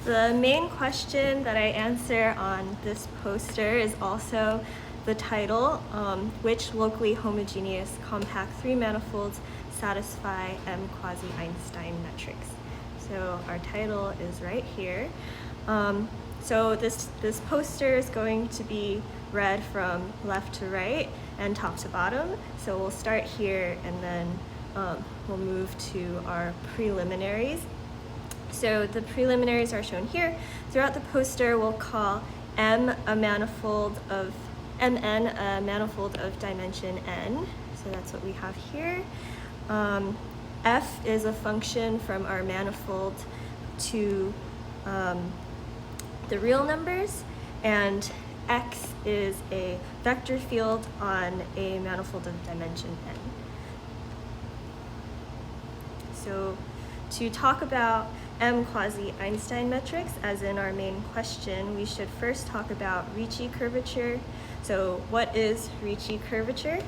The main question that I answer on this poster is also the title, which locally homogeneous compact three-manifolds satisfy m-quasi Einstein metrics. So our title is right here. So this poster is going to be read from left to right and top to bottom. So we'll start here and then we'll move to our preliminaries. So the preliminaries are shown here. Throughout the poster, we'll call Mn a manifold of dimension n. So that's what we have here. F is a function from our manifold to the real numbers, and X is a vector field on a manifold of dimension n. So to talk about m-quasi Einstein metrics, as in our main question, we should first talk about Ricci curvature. So what is Ricci curvature?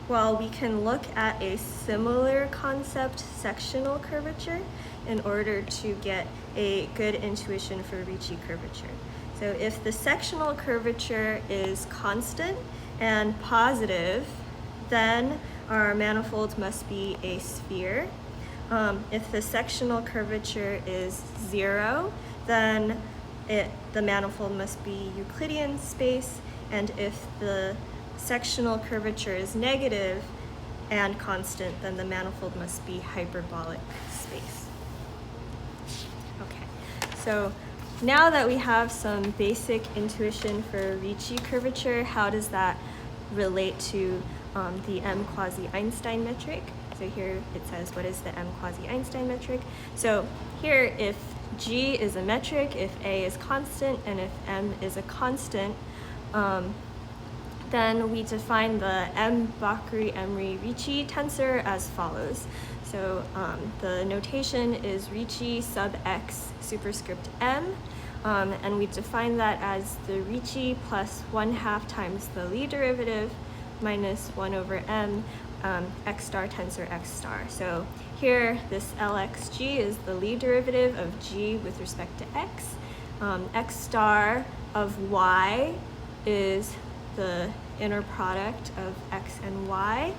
Well, we can look at a similar concept, sectional curvature, in order to get a good intuition for Ricci curvature. So if the sectional curvature is constant and positive, then our manifold must be a sphere. If the sectional curvature is 0, then the manifold must be Euclidean space, and if the sectional curvature is negative and constant, then the manifold must be hyperbolic space. Okay, so now that we have some basic intuition for Ricci curvature, how does that relate to the m-quasi Einstein metric? So here it says, what is the m-quasi Einstein metric? So here, if G is a metric, if A is constant, and if M is a constant, then we define the m-Bakri-Emry-Ricci tensor as follows. So the notation is Ricci sub x superscript m, and we define that as the Ricci plus 1/2 times the Lie derivative minus 1 over m x star tensor x star. So here, this LXG is the Lie derivative of G with respect to x. X star of y is the inner product of x and y.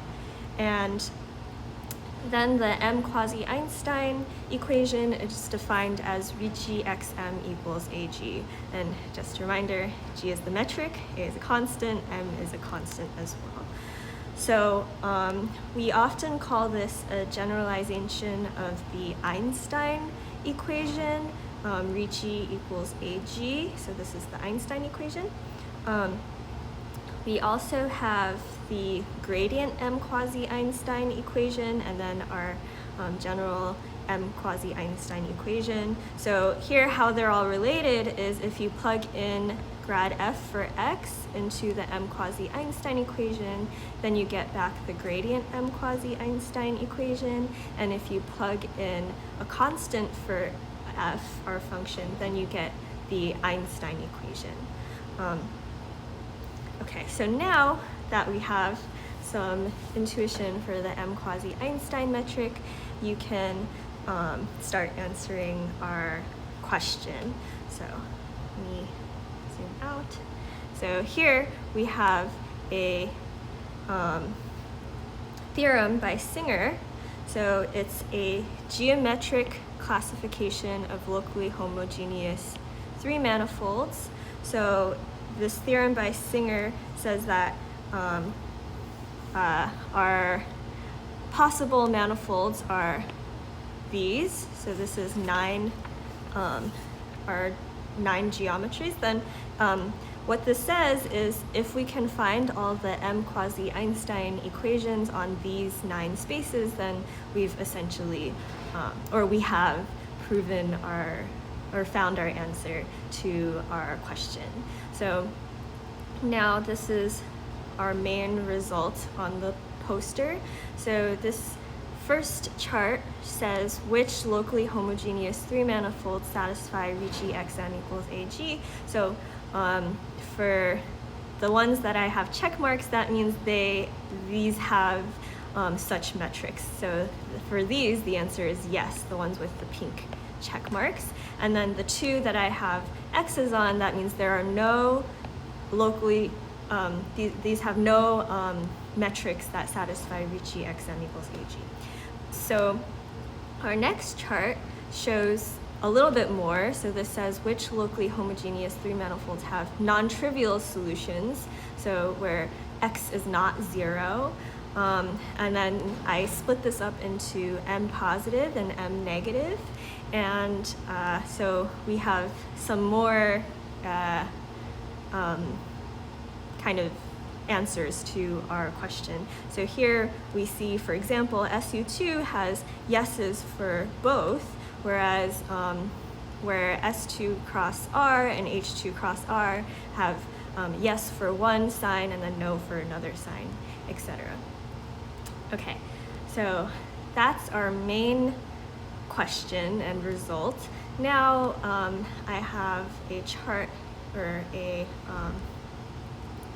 And then the m-quasi Einstein equation is defined as Ricci xm equals ag. And just a reminder, G is the metric, A is a constant, M is a constant as well. So we often call this a generalization of the Einstein equation, Ricci equals ag, so this is the Einstein equation. We also have the gradient m-quasi Einstein equation, and then our general m-quasi Einstein equation. So here, how they're all related is if you plug in grad f for x into the m-quasi Einstein equation, then you get back the gradient m-quasi Einstein equation, and if you plug in a constant for f, our function, then you get the Einstein equation. Okay, so now that we have some intuition for the m-quasi Einstein metric, you can start answering our question. So let me zoom out. So here we have a theorem by Singer. So it's a geometric classification of locally homogeneous three manifolds. So this theorem by Singer says that our possible manifolds are these. So this is our 9 geometries. Then what this says is if we can find all the m-quasi Einstein equations on these 9 spaces, then we've essentially, or we have proven or found our answer to our question. So now this is our main result on the poster. So this first chart says which locally homogeneous three manifolds satisfy Ricci xm equals ag. So for the ones that I have check marks, that means these have such metrics. So for these, the answer is yes, the ones with the pink check marks. And then the two that I have X's on, that means there are no locally, these have no metrics that satisfy Ricci xm equals ag. So our next chart shows a little bit more. So this says which locally homogeneous three manifolds have non-trivial solutions, so where x is not 0. And then I split this up into m positive and m negative. And so we have some more kind of answers to our question. So here we see, for example, SU2 has yeses for both, whereas where S2 cross R and H2 cross R have yes for one sign and then no for another sign, etc. Okay, so that's our main question and result. Now I have a chart or a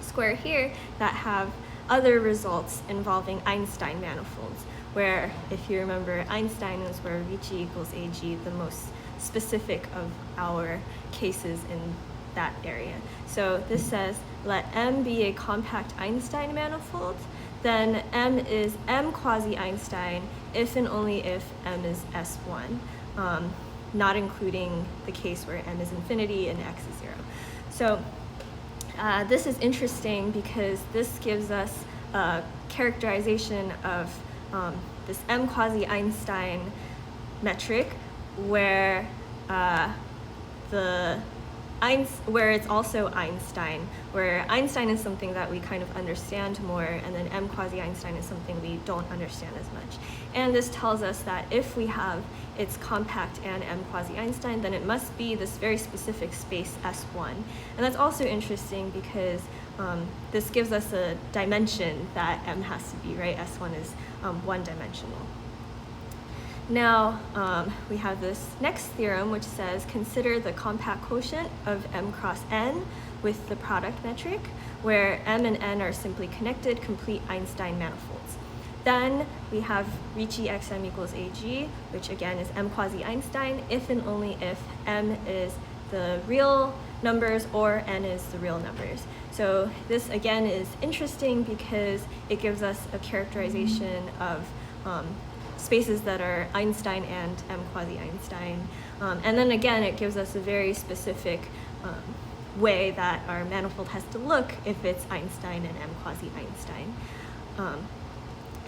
square here that have other results involving Einstein manifolds, where, if you remember, Einstein is where Ricci equals ag, the most specific of our cases in that area. So this says, let M be a compact Einstein manifold, then M is m-quasi Einstein if and only if M is S1, not including the case where M is infinity and X is 0. So this is interesting because this gives us a characterization of this m-quasi Einstein metric where where it's also Einstein, where Einstein is something that we kind of understand more, and then m-quasi Einstein is something we don't understand as much. And this tells us that if we have its compact and m-quasi Einstein, then it must be this very specific space S1. And that's also interesting because this gives us a dimension that M has to be, right? S1 is one-dimensional. Now we have this next theorem which says consider the compact quotient of m cross n with the product metric, where m and n are simply connected, complete Einstein manifolds. Then we have Ricci xm equals ag, which again is m-quasi Einstein if and only if m is the real numbers or n is the real numbers. So this again is interesting because it gives us a characterization of spaces that are Einstein and m-quasi Einstein. And then again, it gives us a very specific way that our manifold has to look if it's Einstein and m-quasi Einstein.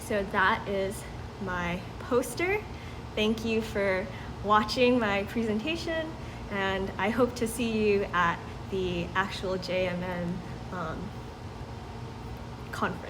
So that is my poster. Thank you for watching my presentation, and I hope to see you at the actual JMM conference.